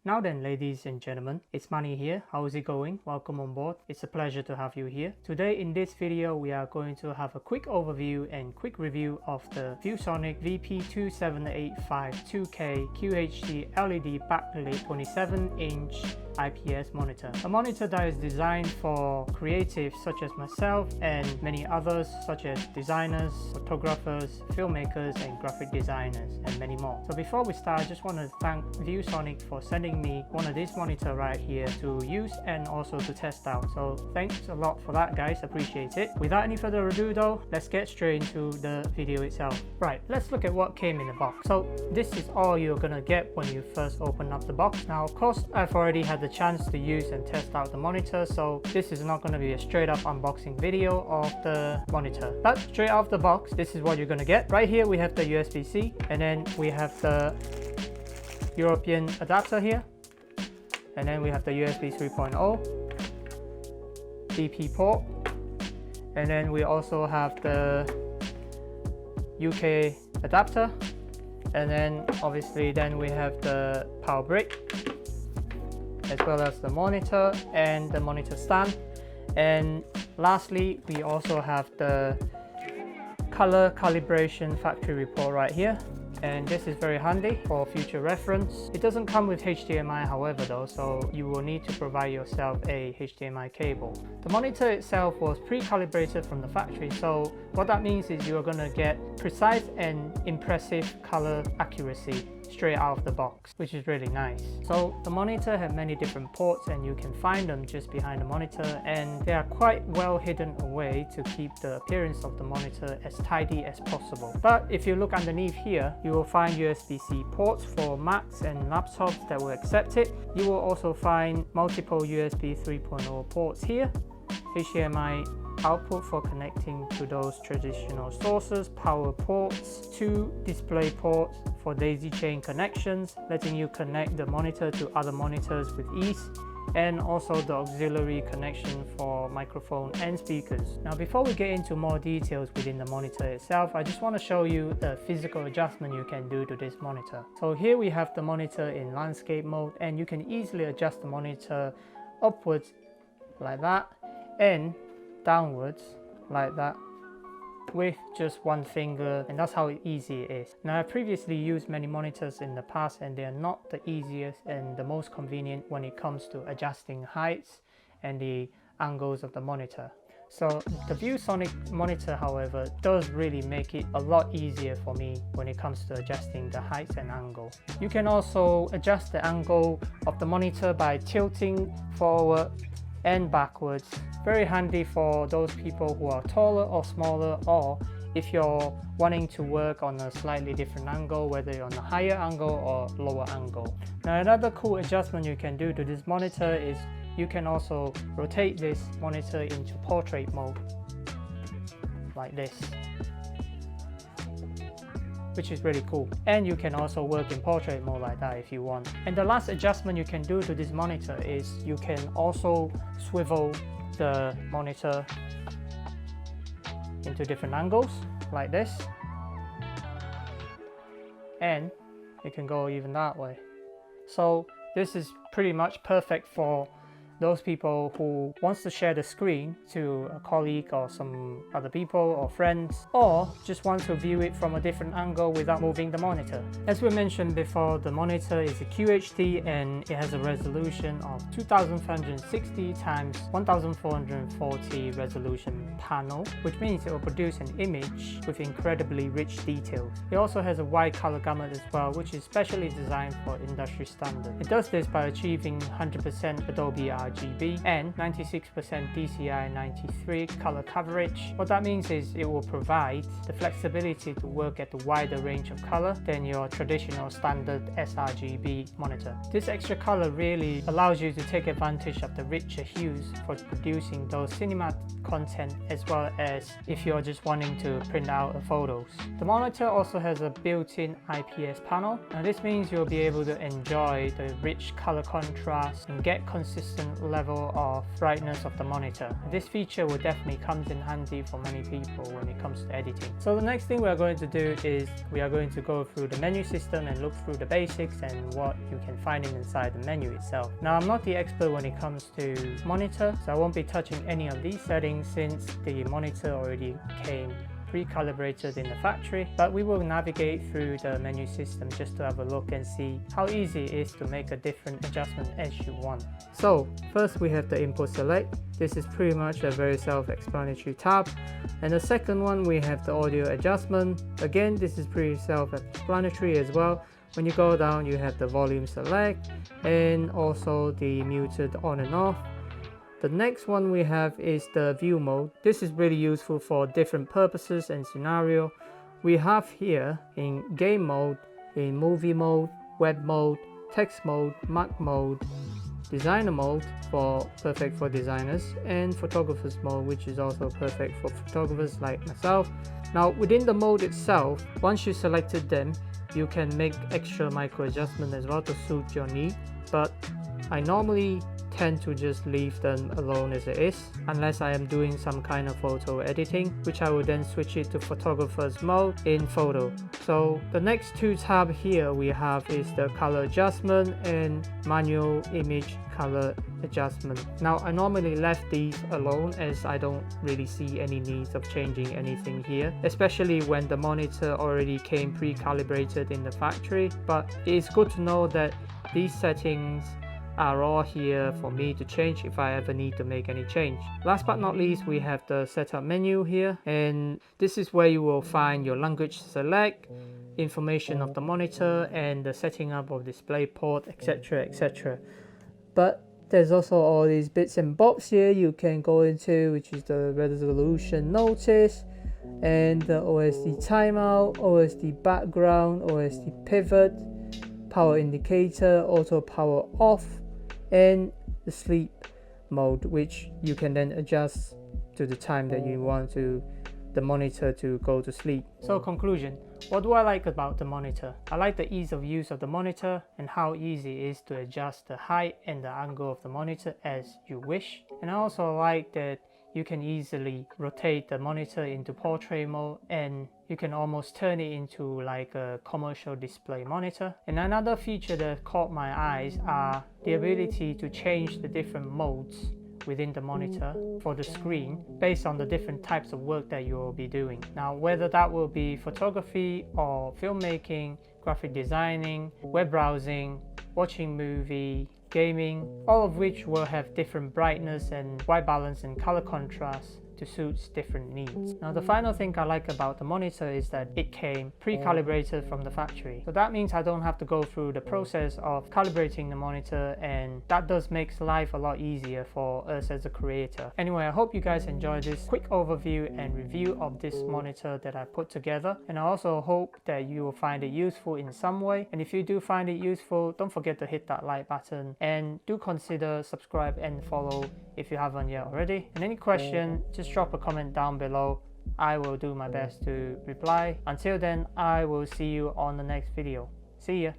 Now then, ladies and gentlemen, it's Manny here. How's it going? Welcome on board. It's a pleasure to have you here. Today in this video, we are going to have a quick overview and quick review of the ViewSonic VP2785-2K QHD LED backlit 27-inch IPS monitor. A monitor that is designed for creatives such as myself and many others such as designers, photographers, filmmakers and graphic designers and many more. So before we start, I just want to thank ViewSonic for sending me one of these monitor right here to use and also to test out. So thanks a lot for that, guys. Appreciate it. Without any further ado though, let's get straight into the video itself. Right, let's look at what came in the box. So this is all you're gonna get when you first open up the box. Now of course I've already had the chance to use and test out the monitor, so this is not going to be a straight up unboxing video of the monitor, but straight out of the box this is what you're going to get. Right here we have the USB-C, and then we have the European adapter here, and then we have the USB 3.0 DP port, and then we also have the UK adapter, and then obviously then we have the power brick, as well as the monitor and the monitor stand. And lastly, we also have the color calibration factory report right here, and this is very handy for future reference. It doesn't come with HDMI however though, so you will need to provide yourself a HDMI cable. The monitor itself was pre-calibrated from the factory, so what that means is you're going to get precise and impressive color accuracy straight out of the box, which is really nice. So the monitor had many different ports and you can find them just behind the monitor, and they are quite well hidden away to keep the appearance of the monitor as tidy as possible. But if you look underneath here, you will find USB-C ports for Macs and laptops that will accept it. You will also find multiple USB 3.0 ports here, HDMI output for connecting to those traditional sources, power ports, 2 display ports for daisy chain connections, letting you connect the monitor to other monitors with ease, and also the auxiliary connection for microphone and speakers. Now before we get into more details within the monitor itself, I just want to show you the physical adjustment you can do to this monitor. So here we have the monitor in landscape mode, and you can easily adjust the monitor upwards like that and downwards like that with just one finger, and that's how easy it is. Now I've previously used many monitors in the past and they are not the easiest and the most convenient when it comes to adjusting heights and the angles of the monitor. So the ViewSonic monitor however does really make it a lot easier for me when it comes to adjusting the heights and angle. You can also adjust the angle of the monitor by tilting forward and backwards. Very handy for those people who are taller or smaller, or if you're wanting to work on a slightly different angle, whether you're on a higher angle or lower angle. Now another cool adjustment you can do to this monitor is you can also rotate this monitor into portrait mode like this, which is really cool. And you can also work in portrait mode like that if you want. And the last adjustment you can do to this monitor is you can also swivel the monitor into different angles like this, and you can go even that way. So this is pretty much perfect for those people who wants to share the screen to a colleague or some other people or friends, or just want to view it from a different angle without moving the monitor. As we mentioned before, the monitor is a QHD and it has a resolution of 2560 x 1440 resolution panel, which means it will produce an image with incredibly rich details. It also has a wide color gamut as well, which is specially designed for industry standard. It does this by achieving 100% Adobe RGB and 96% DCI 93 color coverage. What that means is it will provide the flexibility to work at a wider range of color than your traditional standard sRGB monitor. This extra color really allows you to take advantage of the richer hues for producing those cinematic content, as well as if you're just wanting to print out photos. The monitor also has a built-in IPS panel. Now this means you'll be able to enjoy the rich color contrast and get consistent different level of brightness of the monitor. This feature will definitely come in handy for many people when it comes to editing. So the next thing we are going to do is we are going to go through the menu system and look through the basics and what you can find inside the menu itself. Now, I'm not the expert when it comes to monitor, so I won't be touching any of these settings since the monitor already came pre-calibrated in the factory, but we will navigate through the menu system just to have a look and see how easy it is to make a different adjustment as you want. So first we have the input select. This is pretty much a very self-explanatory tab. And the second one, we have the audio adjustment. Again, this is pretty self-explanatory as well. When you go down, you have the volume select and also the muted on and off. The next one we have is the view mode. This is really useful for different purposes and scenario. We have here in game mode, in movie mode, web mode, text mode, Mac mode, designer mode for perfect for designers, and photographers mode, which is also perfect for photographers like myself. Now within the mode itself, once you selected them, you can make extra micro adjustment as well to suit your need, but I normally tend to just leave them alone as it is, unless I am doing some kind of photo editing, which I will then switch it to photographer's mode in photo. So the next two tabs here we have is the color adjustment and manual image color adjustment. Now I normally left these alone as I don't really see any needs of changing anything here, especially when the monitor already came pre-calibrated in the factory, but it's good to know that these settings are all here for me to change if I ever need to make any change. Last but not least, we have the setup menu here, and this is where you will find your language select, information of the monitor, and the setting up of display port, etc, etc. But there's also all these bits and bobs here you can go into, which is the resolution notice and the OSD timeout, OSD background, OSD pivot, power indicator, auto power off, and the sleep mode, which you can then adjust to the time that you want the monitor to go to sleep. So conclusion, what do I like about the monitor? I like the ease of use of the monitor and how easy it is to adjust the height and the angle of the monitor as you wish. And I also like that you can easily rotate the monitor into portrait mode and you can almost turn it into like a commercial display monitor. And another feature that caught my eyes are the ability to change the different modes within the monitor for the screen based on the different types of work that you will be doing. Now, whether that will be photography or filmmaking, graphic designing, web browsing, watching movie, gaming, all of which will have different brightness and white balance and color contrast to suit different needs. Now, the final thing I like about the monitor is that it came pre-calibrated from the factory. So that means I don't have to go through the process of calibrating the monitor, and that does make life a lot easier for us as a creator. Anyway, I hope you guys enjoyed this quick overview and review of this monitor that I put together, and I also hope that you will find it useful in some way. And if you do find it useful, don't forget to hit that like button and do consider subscribe and follow if you haven't yet already. And any question, just drop a comment down below. I will do my best to reply. Until then, I will see you on the next video. See ya.